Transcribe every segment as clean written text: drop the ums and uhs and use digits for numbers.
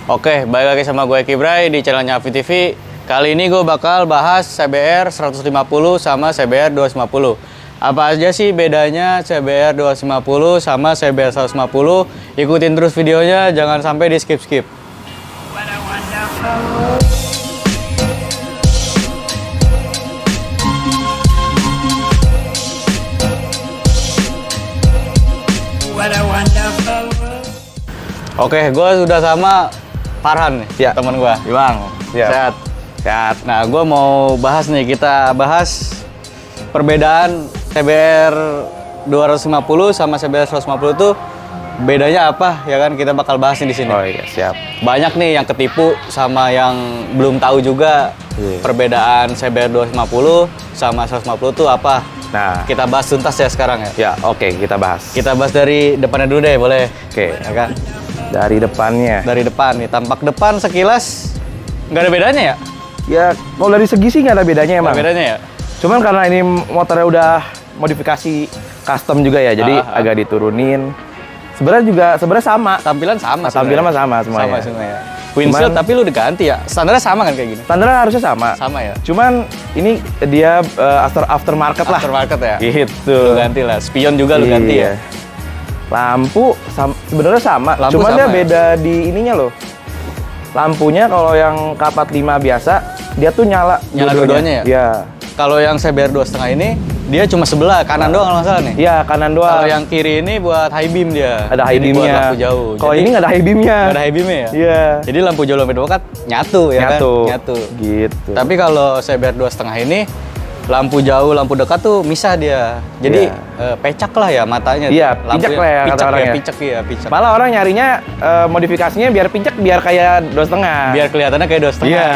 Oke, balik lagi sama gue Kibray di channelnya Avi TV. Kali ini gue bakal bahas CBR 150 sama CBR 250. Apa aja sih bedanya CBR 250 sama CBR 150? Ikutin terus videonya, jangan sampai di skip-skip. Oke, gue sudah sama Farhan nih, ya, teman gue. Bang, sehat. Sehat. Nah, gue mau bahas nih, kita bahas perbedaan CBR 250 sama CBR 150 tuh bedanya apa, ya kan? Kita bakal bahas nih di sini. Oh iya, siap. Banyak nih yang ketipu sama yang belum tahu juga perbedaan CBR 250 sama 150 tuh apa. Nah, kita bahas tuntas ya sekarang ya. Ya, oke, kita bahas. Kita bahas dari depannya dulu deh, boleh? Oke, Ya kan? dari depannya. Dari depan nih, tampak depan sekilas nggak ada bedanya ya? Ya, kalau dari segi sih nggak ada bedanya emang. Nggak ada bedanya ya? Cuman karena ini motornya udah modifikasi custom juga ya, jadi agak diturunin. Sebenarnya sama. Tampilan sama. Tampilan mah sama semuanya. Sama semuanya. Windshield tapi lu diganti ya? Standarnya sama kan kayak gini? Standarnya harusnya sama. Sama ya? Cuman ini dia aftermarket lah. Aftermarket ya? Gitu. Lu ganti lah. Spion juga lu ganti ya? Lampu sebenarnya sama. Lampu cuman sama dia beda di ininya loh. Lampunya kalau yang K45 biasa, dia tuh nyala dua-duanya ya? Iya. Kalau yang CBR 2,5 ini, dia cuma sebelah, kanan doang kalau nggak salah nih? Iya, kanan doang. Kalau yang kiri ini buat high beam dia. Ada high beamnya. Buat lampu jauh. Kalau ini nggak ada high beamnya. Nggak ada high beamnya ya? Iya. Jadi lampu jauh lampu dekat nyatu ya kan? Nyatu. Gitu. Tapi kalau CBR 2,5 ini, lampu jauh, lampu dekat tuh misah dia. Jadi pecak lah ya matanya. Iya, picek lah ya kata orangnya. Picek. Malah orang nyarinya modifikasinya biar picek, biar kayak 2,5. Biar kelihatannya kayak 2,5. Iya.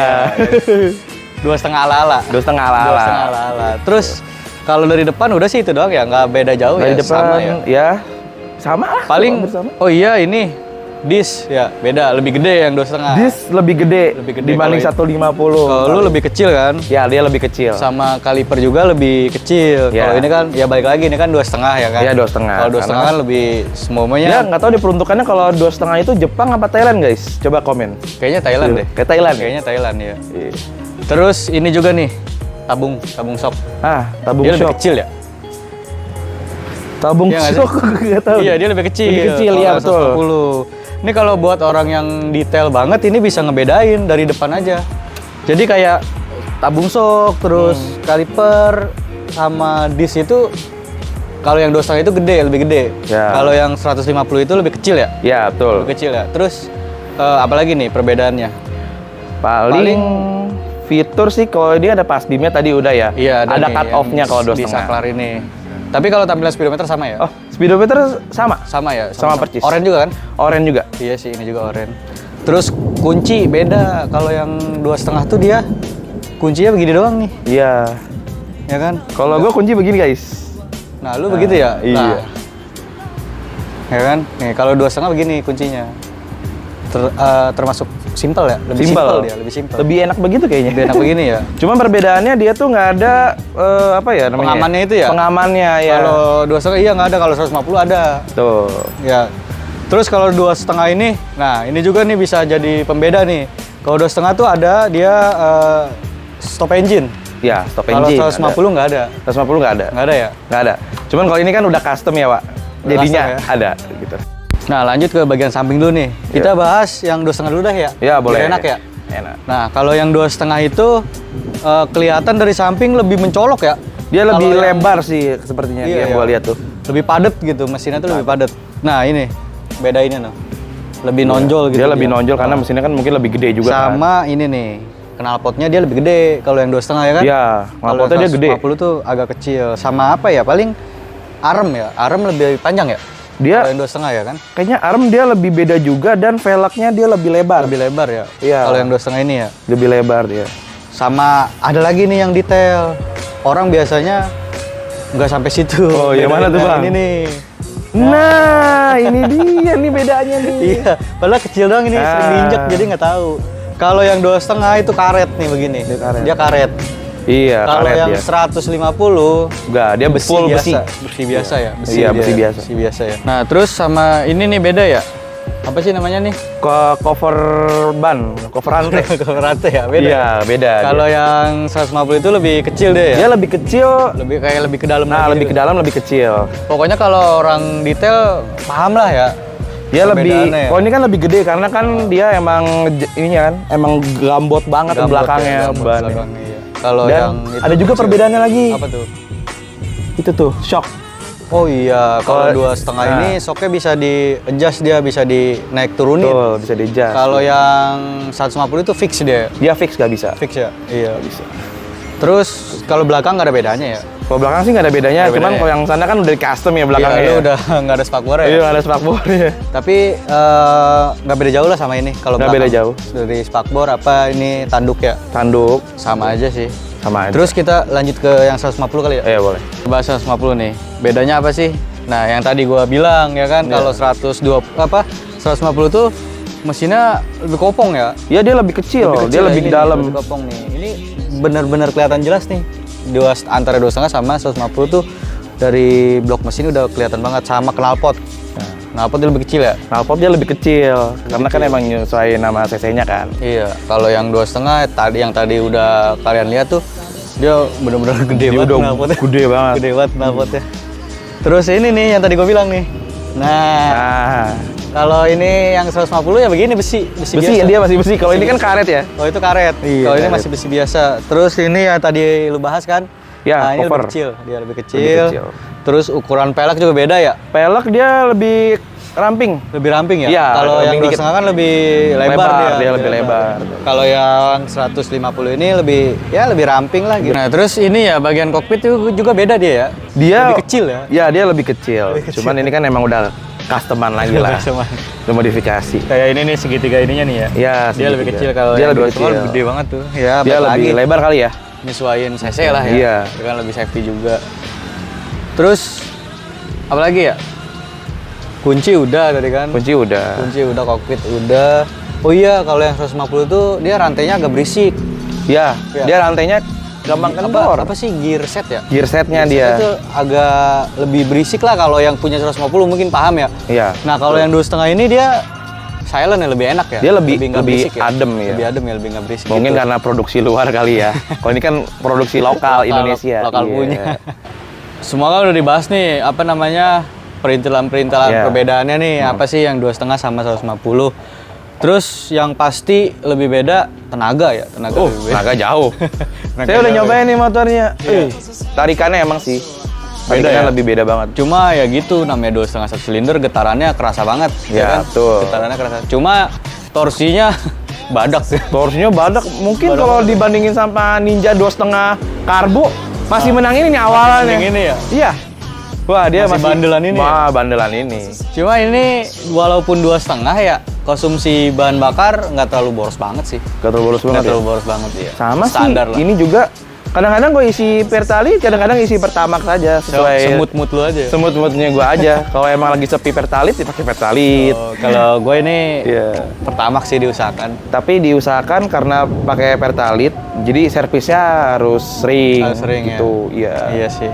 2,5 ala-ala. 2,5 ala-ala. Terus kalau dari depan udah sih itu doang ya, nggak beda jauh dari ya. Depan, sama ya. Ya, sama lah. Paling, oh iya ini. Dis ya beda, lebih gede yang 2,5. Dis lebih gede dibanding 150. Kalau lu lebih kecil kan? Ya, dia lebih kecil. Sama kaliper juga lebih kecil. Ya. Kalau ini kan ya balik lagi, ini kan 2,5 ya kan? Iya, 2,5. Kalau 2,5 kan lebih semuanya. Ya, nggak tahu diperuntukannya kalau 2,5 itu Jepang apa Thailand, guys? Coba komen. Kayaknya Thailand deh. Kayak Thailand. Kayaknya Thailand ya. Iya. Terus ini juga nih, tabung shock. Tabung dia shock. lebih kecil ya? Tabung ya, shock nggak tahu. Iya, dia lebih kecil. Lebih kecil, ya betul. 150. Ini kalau buat orang yang detail banget, ini bisa ngebedain dari depan aja. Jadi kayak tabung shock, terus kaliper, sama dis itu, kalau yang 2,5 itu gede, lebih gede. Ya. Kalau yang 150 itu lebih kecil ya? Ya, betul. Lebih kecil ya. Terus, apalagi nih perbedaannya? Paling fitur sih, kalau dia ada pas beamnya tadi udah ya. Iya, ada cut off-nya kalau 2,5. Di saklar ini. Tapi kalau tampilan speedometer sama ya? Oh, speedometer sama? Sama ya? Sama percis. Orange juga kan? Orange juga. Iya sih, ini juga orange. Terus kunci beda. Kalau yang 2,5 tuh dia kuncinya begini doang nih. Iya. Ya kan? Kalau gue kunci begini, guys. Nah, lu begitu ya? Iya. Nah, ya kan? Nih, kalau 2,5 begini kuncinya. Termasuk simple ya? Lebih simple dia, lebih simple. Lebih enak begitu kayaknya. Lebih enak begini ya? Cuma perbedaannya dia tuh nggak ada apa ya namanya? Pengamannya itu ya? Pengamannya ya. Kalau 2,5 iya nggak ada, kalau 150 ada. Tuh. Ya. Terus kalau 2,5 ini, nah ini juga nih bisa jadi pembeda nih. Kalau 2,5 tuh ada dia stop engine. Ya, stop engine. Kalau 150 nggak ada. 150 nggak ada. Nggak ada ya? Nggak ada. Cuman kalau ini kan udah custom ya, Pak. Jadinya custom ya? ada gitu. Nah, lanjut ke bagian samping dulu nih. Kita bahas yang 2,5 dulu dah ya? Ya, boleh. Biar enak ya? Enak. Nah, kalau yang 2,5 itu kelihatan dari samping lebih mencolok ya? Dia lebih lebar sih sepertinya yang gua lihat tuh. Lebih padat gitu, mesinnya tuh lebih padat. Nah, ini bedainnya tuh. Lebih nonjol gitu. Dia lebih nonjol karena mesinnya kan mungkin lebih gede juga sama kan? Ini nih. Knalpotnya dia lebih gede kalau yang 2,5 ya kan? Iya, knalpotnya dia gede. 150 tuh agak kecil. Sama apa ya? Paling arem ya? Arem lebih panjang ya? Dia kalau yang 2,5 ya kan? Kayaknya arm dia lebih beda juga dan velgnya dia lebih lebar. Lebih lebar ya? Iya. Kalau yang 2,5 ini ya? Lebih lebar dia. Sama ada lagi nih yang detail. Orang biasanya nggak sampai situ. Oh, yang mana tuh, Bang? Ini nih. Nah, ini dia nih bedanya nih. Iya, padahal kecil doang ini, sering diinjek jadi nggak tahu. Kalau yang 2,5 itu karet nih begini. Dia karet. Iya, kalau karet yang dia. 150 enggak, dia besi biasa ya. Iya, besi biasa. Besi biasa ya. Nah, terus sama ini nih beda ya. Apa sih namanya nih? Cover ban, cover rantai. Cover rantai ya, beda. Iya, beda. Kalau yang 150 itu lebih kecil deh ya. Dia lebih kecil, Lebih ke dalam nah lagi lebih gitu. ke dalam, lebih kecil. Pokoknya kalau orang detail paham lah ya. Dia lebih, Perbedaannya ya. kalau ini kan lebih gede karena kan dia emang ininya kan, emang gambot banget Gambot belakangnya ya, gambot ban. belakangnya, iya. Kalau Dan yang itu ada juga kecil. perbedaannya lagi. Apa tuh? Itu tuh, shock. Oh iya, kalau Kalau- 2,5 nah. ini shocknya bisa di adjust, dia bisa di naik turunin. Tuh, bisa di-adjust. Kalau yang 150 itu fix dia. Dia fix gak bisa. Fix ya? Iya. Bisa. Terus kalau belakang nggak ada bedanya ya? Kalau belakang sih nggak ada bedanya, Nggak cuman bedanya. kalau yang sana kan udah di custom ya belakangnya. Iya, ya. lu udah nggak ada spakbor ya? Iya, nggak ada spakbor ya. Tapi nggak beda jauh lah sama ini. Kalau Nggak belakang. beda jauh. Dari spakbor apa ini tanduk ya? Tanduk Sama aja sih. sama aja. Terus kita lanjut ke yang 150 kali ya? Iya boleh. Bahas 150 nih. Bedanya apa sih? Nah, yang tadi gua bilang ya kan, Iya. kalau 150 tuh mesinnya lebih kopong ya. Iya dia lebih kecil, dia ya, lebih ini ke dalam. lebih kopong nih. Ini benar-benar kelihatan jelas nih. Antara 2,5 sama 150 tuh dari blok mesin udah kelihatan banget, sama knalpot. Knalpot dia lebih kecil ya? Knalpot dia lebih kecil, karena kan emang nyesuaiin nama cc-nya kan. Iya. Kalau yang 2,5 yang tadi udah kalian lihat tuh, dia benar-benar gede Dia banget udah knalpotnya. gede banget. Gede banget knalpotnya. Terus ini nih yang tadi gue bilang nih. Nah, Nah, kalau ini yang 150 ya begini besi besi biasa. dia masih besi. Kalau ini kan karet ya. Oh itu karet. Iya, Kalau ini karet. masih besi biasa. Terus ini yang tadi lu bahas kan? Ya, nah, ini cover. lebih kecil. Dia lebih kecil. Lebih kecil. Terus ukuran pelek juga beda ya? Pelek dia lebih ramping. Lebih ramping ya? Iya, Kalau yang ramping dikit. 2,5 kan lebih lebar, Lebar, dia lebih lebar. Kalau yang 150 ini lebih ramping lah gitu. Nah, terus ini ya bagian kokpit itu juga beda dia ya? Dia lebih kecil ya? Ya, dia lebih kecil. Cuman ini kan emang udah customan lagi lah. Customan. Udah modifikasi. Kayak ini nih segitiga ininya nih ya? Iya, Dia lebih segitiga. kecil, kalau Dia yang lebih 2,5 kecil. gede banget tuh. Ya, Dia balik lebih lagi. lebar kali ya. Nyesuaiin cc lah ya. Iya. Itu kan lebih safety juga. Terus apa lagi ya? Kunci udah tadi kan. Kunci udah. Kunci udah, kokpit udah. Oh iya, kalau yang 150 itu dia rantainya agak berisik. Ya, Iya. dia rantainya gampang kendor. Apa sih gear set ya? Gear setnya Gear dia. set itu agak lebih berisik lah, kalau yang punya 150 mungkin paham ya. Iya. Nah, kalau yang 2,5 ini dia silent ya, lebih enak ya. Dia lebih nggak berisik ya? adem ya. Lebih adem ya, lebih nggak berisik. Mungkin gitu. karena produksi luar kali ya. Kalau ini kan produksi lokal Indonesia. Lokal Iya. punya. Semua kan udah dibahas nih, apa namanya, perintilan-perintilan Iya. perbedaannya nih, apa sih yang 2,5 sama 150. Terus yang pasti lebih beda tenaga ya, tenaga lebih beda. Tenaga jauh. Tenaga Saya udah jauh nyobain nih motornya. Iya. Tarikannya emang sih. Beda Tarikannya ya? lebih beda banget. Cuma ya gitu, namanya 2,5 1 silinder, getarannya kerasa banget. Ya, betul. Getarannya kerasa. Cuma torsinya badak sih. Torsinya badak. Mungkin kalau dibandingin sama Ninja 2,5 karbo masih menang ini nih awalannya. Yang ini ya. Iya. Wah, dia Masih masih bandelan ini ya? Wah, bandelan ini. Cuma ini walaupun 2,5 ya, konsumsi bahan bakar nggak terlalu boros banget sih. Gak terlalu boros Nggak banget. terlalu Ya? boros banget ya. Sama Standar sih. lah. Ini juga kadang-kadang gue isi Pertalite, kadang-kadang isi Pertamax saja sesuai Semut-mut lu aja. semut-mutnya gue aja. Kalau emang lagi sepi Pertalite, dipakai Pertalite. Oh, kalau gue ini Iya. Pertamax sih diusahakan. Tapi diusahakan karena pakai Pertalite, jadi servisnya harus sering. Harus sering ya. gitu. Iya. Iya sih.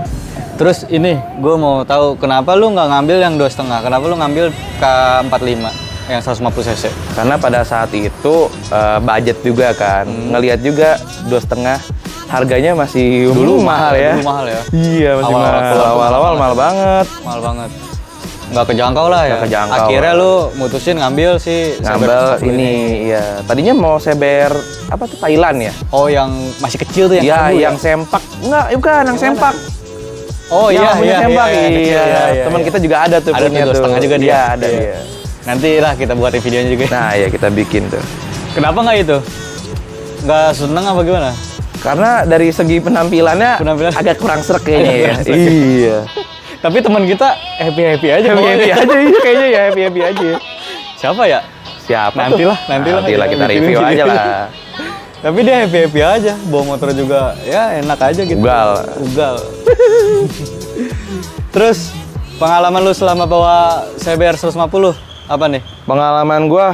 Terus ini, gue mau tahu kenapa lu nggak ngambil yang 2,5? Kenapa lu ngambil K45 yang 150 cc? Karena pada saat itu budget juga kan, ngelihat juga 2,5 harganya masih mahal ya. Dulu mahal ya. Iya masih Awal-awal mahal. keluar tuh Awal-awal mahal mahal banget. Mahal banget. Nggak kejangkau lah ya. Nggak kejangkau. Akhirnya lu mutusin ngambil si Ngambil CBR 150 ini, ya. Tadinya mau CBR apa tuh Thailand ya? Oh, yang masih kecil tuh yang Iya, karbu yang sempak. Enggak, bukan yang sempak. Oh Yang iya, punya iya, sempak. iya, Iya, kecil, iya, teman iya. kita juga ada tuh Ada punya tuh 2,5 juga dia. Iya, ada Iya. dia. Nanti lah kita buatin videonya juga. Nah, ya kita bikin tuh. Kenapa nggak itu? Nggak seneng apa gimana? Karena dari segi penampilannya Penampilan. agak kurang serak kayaknya ya. Kurang serak. Iya. Tapi teman kita happy aja. Happy pokoknya. aja iya kayaknya ya, happy aja. Siapa ya? Siapa Nantilah, tuh? nantilah. Nantilah kita Bikin review video. aja lah. Tapi dia happy aja, bawa motor juga ya enak aja gitu. Ugal. Terus pengalaman lu selama bawa CBR 150 apa nih? Pengalaman gua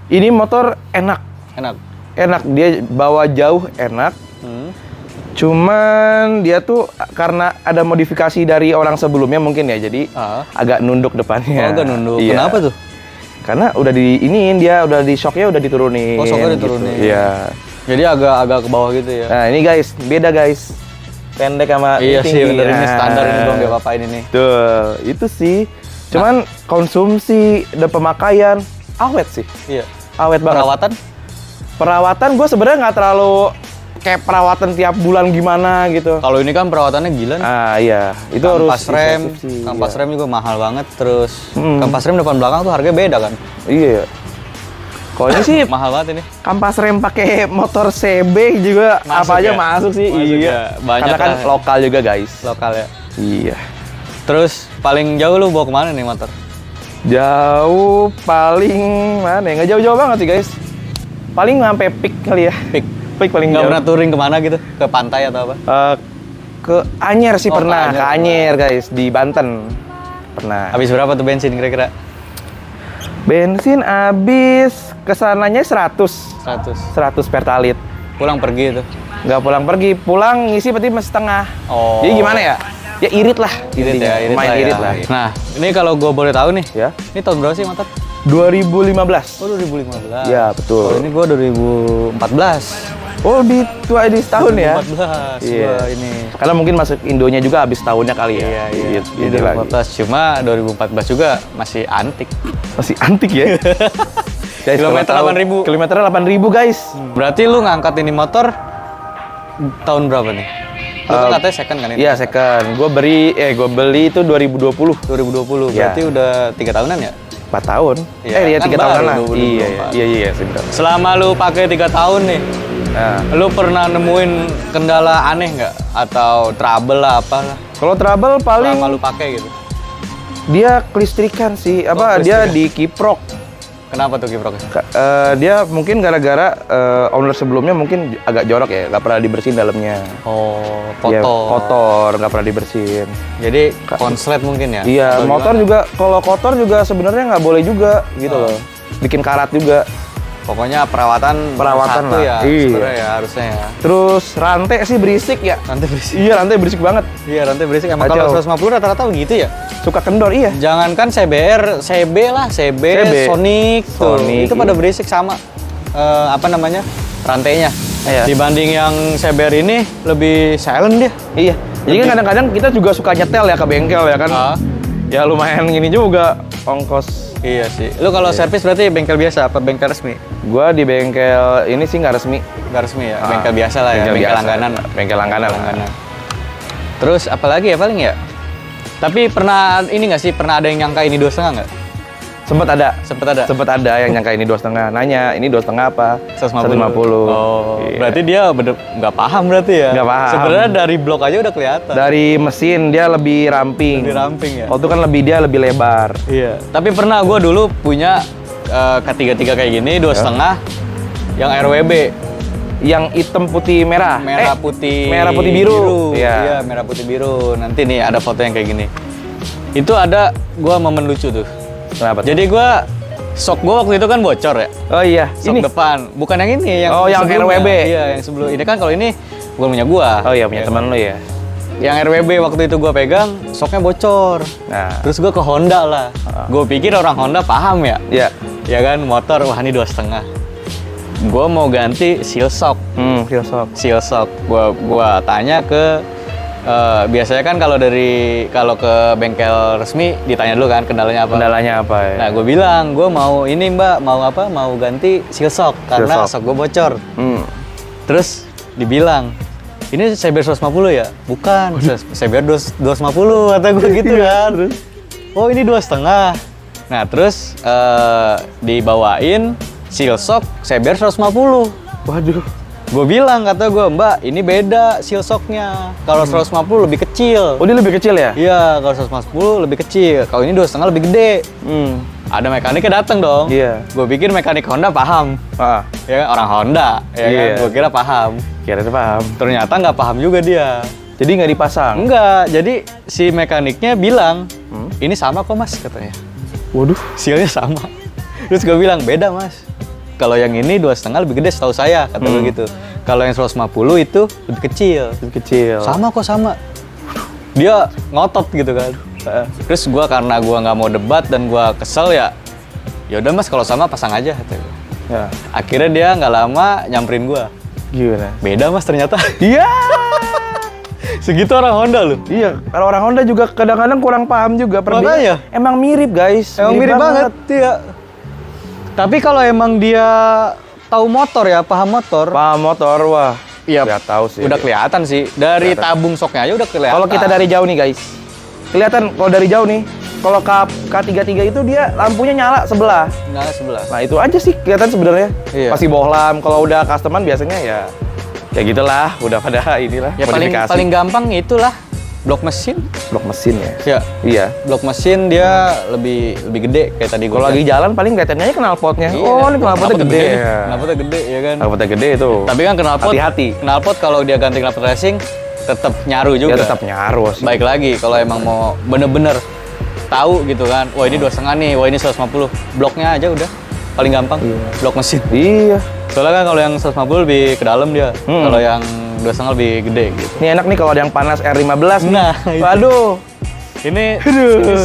ini motor enak. Enak. Dia bawa jauh enak. Cuman dia tuh karena ada modifikasi dari orang sebelumnya mungkin ya, jadi Ah. agak nunduk depannya. Oh, agak nunduk. Iya. Kenapa tuh? Karena udah diiniin dia, udah di shocknya udah diturunin. Oh, shocknya diturunin. Gitu. Iya. Jadi agak ke bawah gitu ya. Nah ini guys, beda guys. Pendek sama Iya tinggi. sih, bener ini Nah, standar ini Bang, gak apa-apain ini. Tuh, itu sih. Cuman konsumsi dan pemakaian awet sih. Iya. Awet banget. Perawatan? Perawatan gue sebenarnya nggak terlalu kayak perawatan tiap bulan gimana gitu. Kalau ini kan perawatannya gila nih. Ah iya, itu harus Kampas rem, intensif sih, kampas iya. rem juga mahal banget. Terus kampas rem depan belakang tuh harganya beda kan? Iya. Kalau ini sih Mahal banget ini. kampas rem pakai motor CB juga Masuk apa aja ya? masuk sih. Masuk iya. ya? Banyak Karena kan lah. lokal juga guys. Lokal ya. Iya. Terus paling jauh lu bawa kemana nih motor? Jauh paling mana? Ya? Nggak jauh-jauh banget sih guys. Paling sampai Peak kali ya. Pik. Peak paling Nggak jauh. pernah touring kemana gitu? Ke pantai atau apa? Ke Anyer sih Oh, ke pernah. Anyer. Ke Anyer guys di Banten. Pernah. Habis berapa tuh bensin kira-kira? Bensin habis kesananya 100 100. pertalit. Pulang pergi itu. Nggak pulang pergi, pulang ngisi berarti masih setengah. Oh. Jadi gimana ya? Ya irit lah. Irit intinya. ya, irit Lumayan lah. irit ya. lah. Nah, ini kalau gue boleh tahu nih, Ya. ini tahun berapa sih motor? 2015. Oh, 2015. Ya, betul. Oh, ini gue 2014. Oh, lebih tua di setahun ya. 2014 Iya. gua ini. Karena mungkin masuk Indonya juga habis tahunnya kali ya. Iya, iya. Gitu, Ini gitu lagi. 2014. Cuma 2014 juga masih antik. Masih antik ya. Guys, Kilometer kalau tahu, 8.000. Kilometer 8.000 guys. Berarti lu ngangkat ini motor tahun berapa nih? Lu kan katanya second kan ini? Iya, second. Gue beli itu 2020. 2020. Iya. Berarti udah 3 tahunan ya? 4 tahun. Iya, Iya kan 3 tahunan baru lah. 2024. Iya, sebentar. Selama lu pakai 3 tahun nih, Nah, lu pernah nemuin kendala aneh nggak? Atau trouble lah apalah? kalau trouble paling Selama lu pakai gitu. dia kelistrikan sih. Apa dia kelistrikan. di kiprok. Kenapa tuh kiproknya? Dia mungkin gara-gara owner sebelumnya mungkin agak jorok ya, nggak pernah dibersihin dalamnya. Oh, Iya, kotor. kotor, nggak pernah dibersihin. Jadi konslet mungkin ya? Iya, Atau motor gimana? juga kalau kotor juga sebenarnya nggak boleh juga gitu loh. Bikin karat juga. Pokoknya perawatan Perawatan satu lah. ya, Iya. sebenarnya ya harusnya ya. Terus rantai sih berisik ya. Rantai berisik. Iya, rantai berisik banget. Iya, rantai berisik. Emang Kacau. kalau 150 rata-rata begitu ya? Suka kendor, iya. Jangankan CBR, CB lah, CB, Sonic, tuh. Sonic, Itu pada iya. berisik sama apa namanya? Rantainya. Iya. Dibanding yang CBR ini lebih silent dia. Iya. Jadi kan kadang-kadang kita juga suka nyetel ya ke bengkel ya kan. Ah. Ya lumayan gini juga ongkos. Iya sih. Lu kalau servis berarti bengkel biasa apa bengkel resmi? Gua di bengkel ini sih nggak resmi. Nggak resmi ya, bengkel biasa lah ya, bengkel biasa. langganan. Bengkel langganan. Langganan. Terus apalagi ya paling ya? Tapi pernah ini nggak sih, pernah ada yang nyangka ini 2,5 nggak? Sempet ada. Sempet ada? Sempet ada yang nyangka ini 2,5. Nanya, ini 2,5 apa? 150. Oh, Iya. berarti dia nggak paham berarti ya? Nggak paham. Sebenarnya dari blok aja udah kelihatan. Dari mesin dia lebih ramping. Lebih ramping ya? Waktu kan dia lebih lebar. Iya. Tapi pernah gue dulu punya K33 kayak gini, 2,5 yang RWB. Yang hitam putih merah. Merah putih. merah putih biru. Iya, merah putih biru. Nanti nih ada foto yang kayak gini. Itu ada gue momen lucu tuh. Kenapa? tuh? Jadi gue sok gue waktu itu kan bocor ya. Oh iya, Sok ini. depan, bukan yang ini, yang Oh, yang sebelumnya. RWB. Iya, yang sebelum. Ini kan kalau ini bukan punya gua. Oh iya, punya Ya. teman lu ya. Yang RWB waktu itu gua pegang, soknya bocor. Nah, Terus gua ke Honda lah. Gua pikir orang Honda paham ya. ya. Ya kan, motor wah ini 2,5. Gua mau ganti seal shock. Filsok. Seal shock. Gua tanya ke biasanya kan kalau ke bengkel resmi ditanya dulu kan kendalanya apa. Kendalanya apa ya? Nah, gue bilang, gue mau ini mbak, mau apa? Mau ganti seal shock karena shock. shock gue bocor. Terus dibilang, ini CBR 150 ya? Bukan, CBR 250 kata gue gitu kan. Oh ini 2,5. Nah terus dibawain seal shock CBR 150. Waduh. Gue bilang, kata gue, mbak ini beda seal shocknya. Kalau 150 lebih kecil. Oh, dia lebih kecil ya? Iya, kalau 150 lebih kecil. Kalau ini 2,5 lebih gede. Ada mekaniknya datang dong. Iya. Gue pikir mekanik Honda paham. Ah, Ya kan, orang Honda. Ya Iya. kan, gue kira paham. kira-kira paham. Ternyata nggak paham juga dia. Jadi nggak dipasang? Enggak, jadi si mekaniknya bilang, ini sama kok mas, katanya. Waduh. Sealnya sama. Terus gue bilang, beda mas. Kalau yang ini 2,5 lebih gede setahu saya, kata gue gitu. Kalau yang 150 itu lebih kecil. Lebih kecil. Sama kok sama. Dia ngotot gitu kan. Terus gue karena gue nggak mau debat dan gue kesel ya, Ya udah mas, kalau sama pasang aja kata gua. Ya. Akhirnya dia nggak lama nyamperin gua. Gimana? Beda mas ternyata. Iya. Segitu orang Honda lu. Iya, kalau orang Honda juga kadang-kadang kurang paham juga perbedaan. Makanya. Emang mirip, guys. Emang mirip banget. Iya. Tapi kalau emang dia tahu motor ya, paham motor. Paham motor, wah. Iya, nggak tahu sih. Udah kelihatan sih. Dari tabung soknya aja udah kelihatan. Kalau kita dari jauh nih, guys. Kelihatan kalau dari jauh nih. Kalau K33 itu dia lampunya nyala sebelah. Nyala sebelah. Nah, itu aja sih kelihatan sebenarnya. Iya. Masih bohlam. Kalau udah customan biasanya ya gitulah, udah pada inilah Ya modifikasi. paling gampang itulah blok mesin. Blok mesin ya. Ya. Iya. Blok mesin dia lebih gede kayak tadi gua. Kalau lagi jalan paling kelihatannya aja knalpotnya. Iya. Oh, ini knalpotnya gede. Ya. Knalpotnya gede ya kan. Knalpotnya gede itu. Tapi kan knalpot, hati-hati. Knalpot kalau dia ganti knalpot racing tetap nyaru juga. Ya tetap nyaru sih. Baik lagi kalau emang mau bener-bener tahu gitu kan. Wah ini 2,5 nih, wah ini 150. Bloknya aja udah paling gampang. Iya. Blok mesin. Iya. Soalnya kan kalau yang 150 lebih ke dalam dia. Kalau yang 2,5 lebih gede gitu. Ini enak nih kalau ada yang panas R15 nih. Nah, itu. Waduh. Ini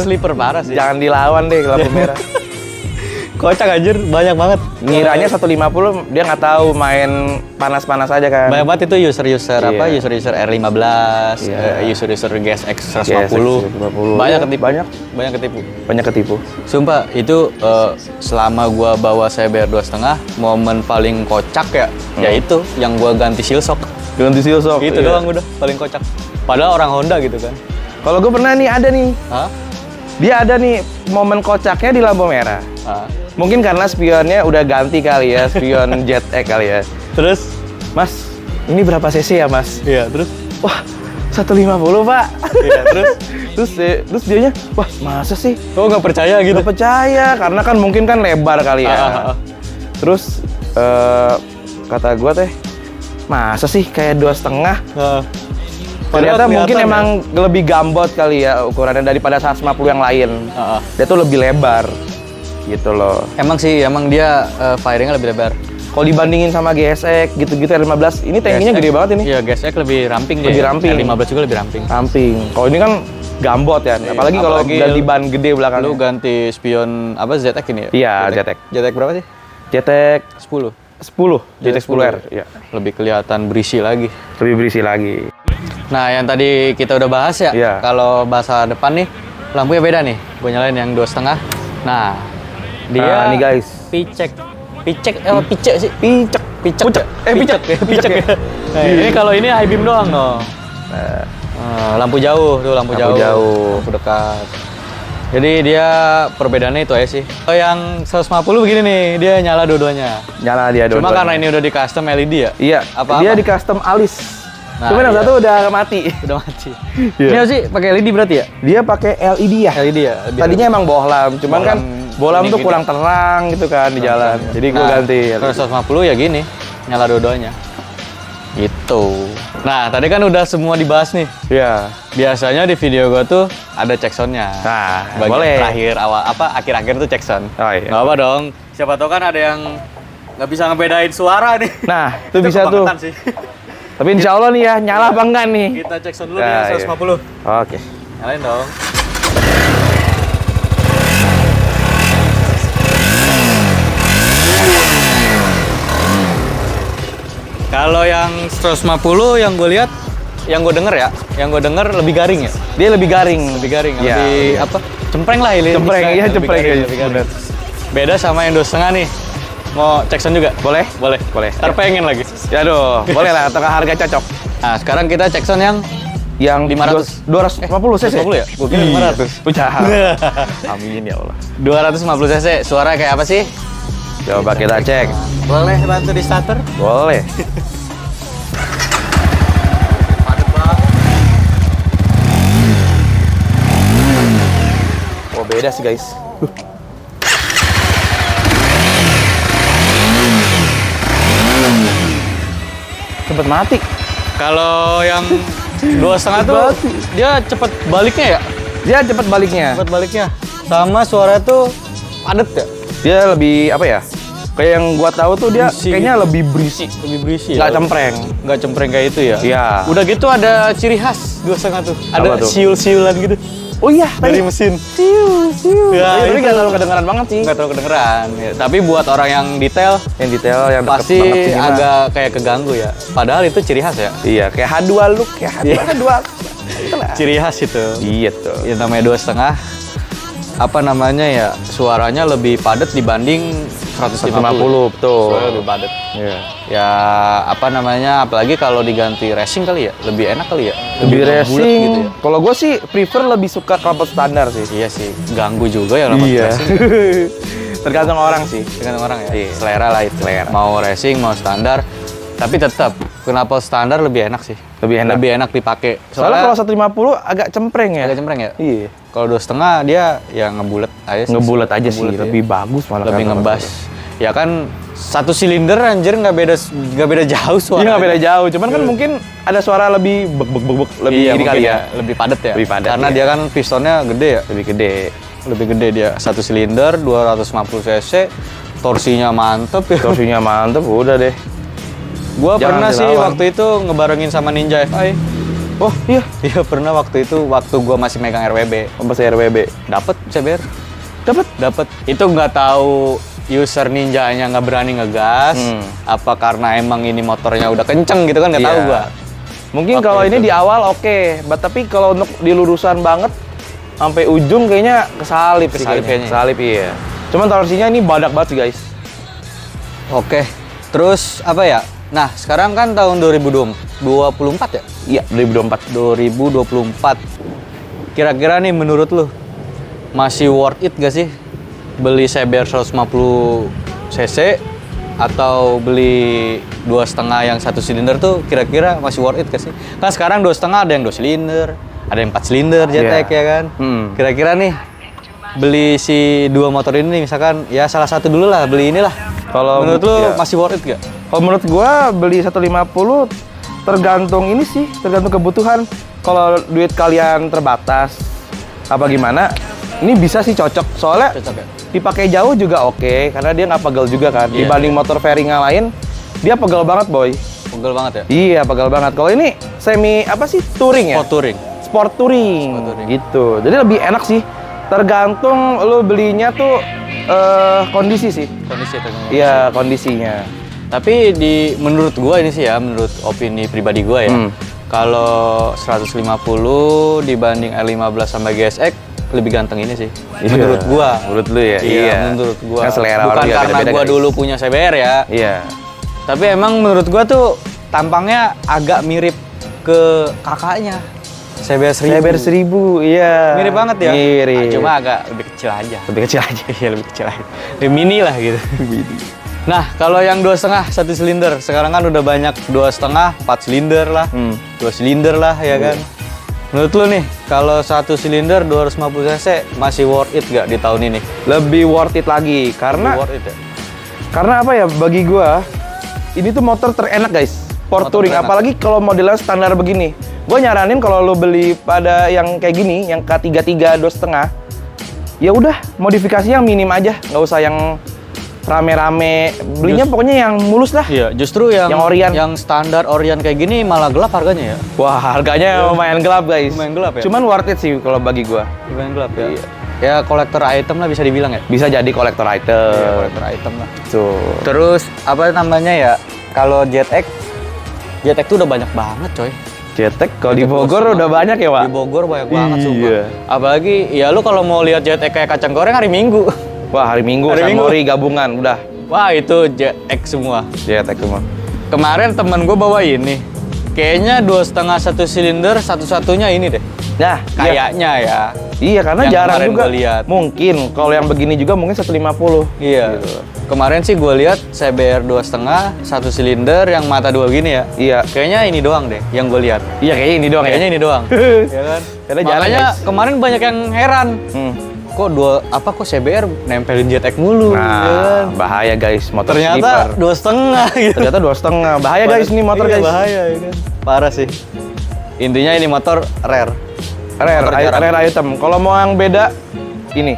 sleeper parah sih. Jangan dilawan deh lampu merah. Kocak anjir, banyak banget. Ngiranya 150 dia nggak tahu main panas-panas aja kan. Banyak banget itu user-user apa? Iya. User-user R15, Iya. user-user GSX 150. GSX 150. Banyak Iya, ketipu. banyak. Ketipu. Banyak ketipu. Sumpah, itu selama gua bawa CBR 2,5, momen paling kocak ya, yaitu yang gua ganti seal shock. Ganti seal shock. Itu iya. doang udah paling kocak. Padahal orang Honda gitu kan. Kalau gue pernah nih ada nih. Hah? Dia ada nih momen kocaknya di lampu merah. Ah. Mungkin karena spionnya udah ganti kali ya, spion JetX kali ya. Terus? Mas, ini berapa cc ya mas? Iya, terus? Wah, 150 pak. Iya, terus? terus dianya, wah masa sih? Oh nggak percaya gitu? Gak percaya, karena kan mungkin kan lebar kali ya. Terus kata gue teh, masa sih kayak 2,5? Ternyata mungkin kelihatan emang lebih gambot kali ya ukurannya daripada 150 yang lain. Dia tuh lebih lebar, gitu loh. Emang sih, emang dia firingnya lebih lebar. Kalau dibandingin sama GSX gitu-gitu R15, ini tankinya gede banget ini. Iya, GSX lebih ramping dia. Lebih ramping. R15 juga lebih ramping. Ramping. Kalau ini kan gambot ya, apalagi kalau ganti ban gede belakangnya. Lu ganti spion apa ZX ini ya? Iya, ZX. ZX berapa sih? JTX 10. JTX 10R. Iya. Lebih kelihatan berisi lagi. Lebih berisi lagi. Nah, yang tadi kita udah bahas ya, Iya. kalau bahasa depan nih, lampunya beda nih. Gue nyalain yang 2,5. Nah, dia nih guys. picek sih? Picek. Picek. Picek ya. Nah, ini kalau ini high beam doang no. Lampu jauh tuh, lampu jauh. Lampu dekat. Jadi dia perbedaannya itu aja sih. Kalau yang 150 begini nih, dia nyala dua-duanya. Nyala dia Cuma karena ini udah di custom LED ya? Iya, dia di custom alis. Nah, Cuma yang iya. satu udah mati. Udah mati. Iya. Ini apa sih pakai LED berarti ya? Dia pakai LED ya. LED ya? Tadinya emang bohlam, cuman kan bohlam tuh kuning kurang terang gitu kan di jalan. Jadi gue ganti. Kalau 150 ya gini, nyala dua-duanya. Gitu. Nah, tadi kan udah semua dibahas nih. Iya. Biasanya di video gua tuh ada check sound-nya. Nah, Bagian boleh. terakhir awal akhir-akhir tuh check sound. Oh, iya. Nggak apa dong. Siapa tahu kan ada yang nggak bisa ngebedain suara nih. Nah, itu bisa tuh. kebangetan sih. Tapi insya Allah nih ya, nyala apa enggak nih? Kita cek sound dulu Nah, nih iya. 150. Oke. Nyalain dong. Kalau yang 150 yang gue lihat, yang gue denger lebih garing ya. Dia lebih garing. Lebih garing, Iya. lebih apa? Cempreng lah ini. Cempreng, iya cempreng ya. Lebih garing. Beda sama yang 2,5 nih. Mau cek sound juga? Boleh? Boleh. Boleh. Ntar pengen lagi. Ya aduh, boleh lah, atau harga cocok. Nah, sekarang kita cek sound yang Yang 500. 250 cc. 250 ya? Gue kira 500. Udah. Amin ya Allah. 250 cc. Suara kayak apa sih? Coba kita cek. Boleh bantu di starter? Boleh. Padet banget. Oh, beda sih, guys. Cepet mati. Kalau yang 2,5 tuh dia cepet baliknya ya? Dia cepet baliknya. Cepet baliknya. Sama suara tuh padet ya? Dia lebih apa ya? Kayak yang gua tahu tuh dia Berisi kayaknya gitu. lebih berisi. Lebih berisi Nggak ya? cempreng. Nggak cempreng kayak itu ya? Iya. Udah gitu ada ciri khas 2,5 tuh. Ada Apa tuh? siul-siulan gitu. Oh iya, dari mesin. Ya, tapi nggak terlalu kedengeran banget sih. Nggak terlalu kedengeran. Ya, tapi buat orang yang detail, Yang yang deket pasti banget sih, agak kayak keganggu ya. Padahal itu ciri khas ya. Iya, kayak H2 look, kayak H2. Iya. H2. Itulah. Ciri khas itu. Iya tuh. Yang namanya 2,5. Apa namanya ya? Suaranya lebih padat dibanding 150. betul. Suaranya lebih padat. Iya. Ya apa namanya? Apalagi kalau diganti racing kali ya, lebih enak kali ya. Lebih bulat racing. gitu ya. Kalau gue sih prefer lebih suka knalpot standar sih. Iya sih, ganggu juga ya knalpot racing. Tergantung orang sih. Tergantung orang ya. Iya. Selera lah itu. Selera. Mau racing, mau standar. Tapi tetap knalpot standar lebih enak sih. Lebih enak. Lebih enak dipakai. Soalnya kalau 150 agak cempreng ya. agak cempreng ya. Iya. Kalau 2,5 dia ya ngebulet aja sih. Ngebulet aja sih, Ngebulet ya. lebih bagus malah. Lebih kan. ngebas. Ya kan satu silinder anjir nggak beda jauh suara. Iya nggak beda jauh, cuman kan mungkin ada suara lebih bek lebih Iya, ini kali ya. lebih padat ya. Lebih padat, Karena iya. dia kan pistonnya gede ya. Lebih gede. Lebih gede dia. Satu silinder 250 cc, torsinya mantep ya. Torsinya mantep, udah deh. Gua Jangan pernah sih dilawan. waktu itu ngebarengin sama Ninja FI. Oh iya, Iya pernah waktu itu waktu gua masih megang RWB. pas RWB. Dapet CBR. Dapat. Itu nggak tahu user Ninjanya nggak berani ngegas. Apa karena emang ini motornya udah kenceng gitu kan nggak tahu Iya. gua. Mungkin Waktu kalau itu. ini di awal oke, tapi kalau untuk di lurusan banget sampai ujung kayaknya kesalip sih Kesalip kayaknya. Kesalip iya. Cuman torsinya ini badak banget sih guys. Oke. Terus apa ya? Nah, sekarang kan tahun 2024 ya? Iya, 2024. 2024. Kira-kira nih menurut lu masih worth it gak sih beli CBR 150 cc atau beli 2,5 yang satu silinder tuh kira-kira masih worth it gak sih? Kan sekarang 2,5 ada yang 2 silinder, ada yang 4 silinder JTEC Iya. ya kan? Kira-kira nih beli si dua motor ini misalkan ya salah satu dulu lah beli inilah. Kalau Menurut lu iya. masih worth it gak? Kalau menurut gua beli 150 tergantung ini sih, tergantung kebutuhan. Kalau duit kalian terbatas apa gimana, ini bisa sih cocok. Soalnya Cocok ya? dipakai jauh juga oke, karena dia nggak pegel juga kan. Iya, Dibanding motor fairing yang lain, dia pegel banget boy. Pegel banget ya? Iya, pegel banget. Kalau ini semi apa sih touring ya? Sport touring. Sport touring. Sport touring. Gitu. Jadi lebih enak sih. Tergantung lu belinya tuh kondisi sih. Kondisi itu. Iya, kondisinya. Tapi menurut gua ini sih ya, menurut opini pribadi gua ya. Kalau 150 dibanding R15 sama GSX lebih ganteng ini sih. Iya. Menurut gua. Menurut lu ya? Iya, menurut gua. Kan selera Bukan orang juga karena beda-beda, gua guys. dulu punya CBR ya. Iya. Tapi emang menurut gua tuh tampangnya agak mirip ke kakaknya. CBR 1000. CBR 1000, iya. Mirip banget ya. Mirip. Ah, cuma agak lebih kecil aja. lebih kecil aja. Iya, lebih kecil aja. Lebih mini lah gitu. Nah, kalau yang 2,5 satu silinder, sekarang kan udah banyak 2,5, 4 silinder lah, 2 silinder lah ya kan. Menurut lu nih, kalau satu silinder 250 cc masih worth it gak di tahun ini? Lebih worth it lagi karena Lebih worth it ya? karena apa ya, bagi gua ini tuh motor terenak guys. Sport Motor touring, terenak. apalagi kalau modelnya standar begini. Gua nyaranin kalau lu beli pada yang kayak gini, yang K33 2,5, ya udah modifikasi yang minim aja, nggak usah yang rame-rame. Belinya pokoknya yang mulus lah. Iya, justru yang Orion. yang standar Orion kayak gini malah gelap harganya ya. Wah, harganya lumayan gelap guys. Lumayan gelap ya? Cuman worth it sih kalau bagi gua. Lumayan gelap ya. Iya. Ya kolektor item lah bisa dibilang ya. Bisa jadi kolektor item. Iya, kolektor item lah. Tuh. Terus apa namanya ya? Kalau JTEC tuh udah banyak banget coy. JTEC kalau di Bogor udah banyak ya, Pak? Di Bogor banyak banget Iya. sumpah. Apalagi ya lu kalau mau lihat JTEC kayak kacang goreng hari Minggu. Wah, hari Minggu, Hari Minggu. Sunmori gabungan, udah. Wah, itu JTEC semua. JTEC semua. Kemarin temen gue bawa ini. Kayaknya 2,5 satu silinder satu-satunya ini deh. Nah, Kayaknya ya. Iya, karena Yang jarang kemarin juga. gua lihat. Mungkin kalau yang begini juga mungkin 150. Iya. Kemarin sih gue lihat CBR 2,5 satu silinder yang mata dua gini ya. Iya. Kayaknya ini doang deh yang gue lihat. Iya, kayaknya ini doang Kayaknya ya. ini doang. Ya kan? Karena jarang, Makanya guys. kemarin banyak yang heran. Kok CBR nempelin JTEC mulu ya kan? Nah, bahaya guys, motor Ternyata sleeper. 2,5 gitu. Ternyata 2,5. Bahaya guys ini motor Iya, guys. bahaya ya kan. Parah sih. Intinya ini motor rare. Rare, Motor jarang. rare item. Kalau mau yang beda ini.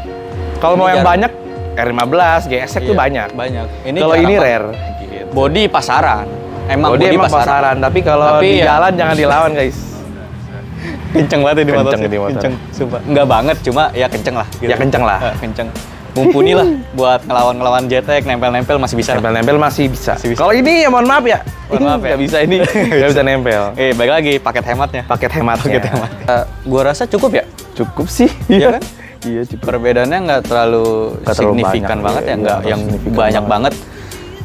Kalau mau Ini yang jarang. banyak R15, GSX tuh Iya, banyak. Banyak. Kalau jarang ini banget. rare. Body pasaran. Emang Bodi body emang pasaran, tapi kalau Tapi di ya- jalan jangan dilawan guys. Kenceng banget di motor. Kenceng di motor. Kenceng, sumpah. Enggak banget, cuma ya kenceng lah. Ya kenceng lah. Kenceng. Mumpuni lah buat ngelawan JTEK, nempel-nempel masih bisa. Nempel-nempel masih bisa. Masih bisa. Kalau ini ya mohon maaf ya. Mohon maaf ya. Nggak bisa ini. Nggak bisa nempel. Balik lagi paket hematnya. Paket hematnya. Paket hemat. Gua rasa cukup ya. Cukup sih. Iya kan? Iya cukup. Perbedaannya nggak terlalu Nggak terlalu signifikan banyak, banget ya, iya, nggak nggak yang signifikan banyak banget.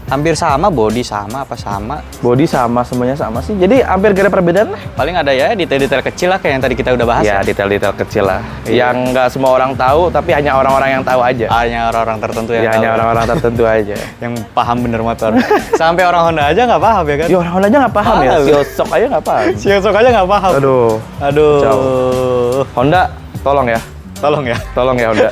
Hampir sama, body sama apa sama. Body sama, semuanya sama sih. Jadi hampir gak ada perbedaan lah. Paling ada ya detail-detail kecil lah kayak yang tadi kita udah bahas. Ya, detail-detail kecil lah. Iya. Yang nggak semua orang tahu, tapi hanya orang-orang yang tahu aja. Hanya orang-orang tertentu yang Ya, tahu. hanya orang-orang tertentu aja. Yang paham bener motor. Sampai orang Honda aja nggak paham ya kan? Ya orang aja nggak paham ya. Paham. Siosok aja nggak paham. Siosok aja nggak paham. Aduh. Aduh. Honda, tolong ya. Tolong ya. Tolong ya Honda.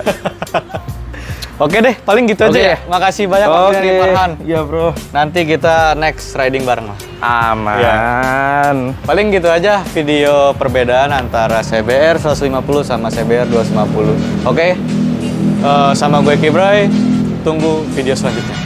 Oke deh, paling gitu aja Oke. ya. Makasih banyak waktunya nih Farhan. Iya bro. Nanti kita next riding bareng lah. Aman. Paling gitu aja video perbedaan antara CBR 150 sama CBR 250. Oke, sama gue Kibray. Tunggu video selanjutnya.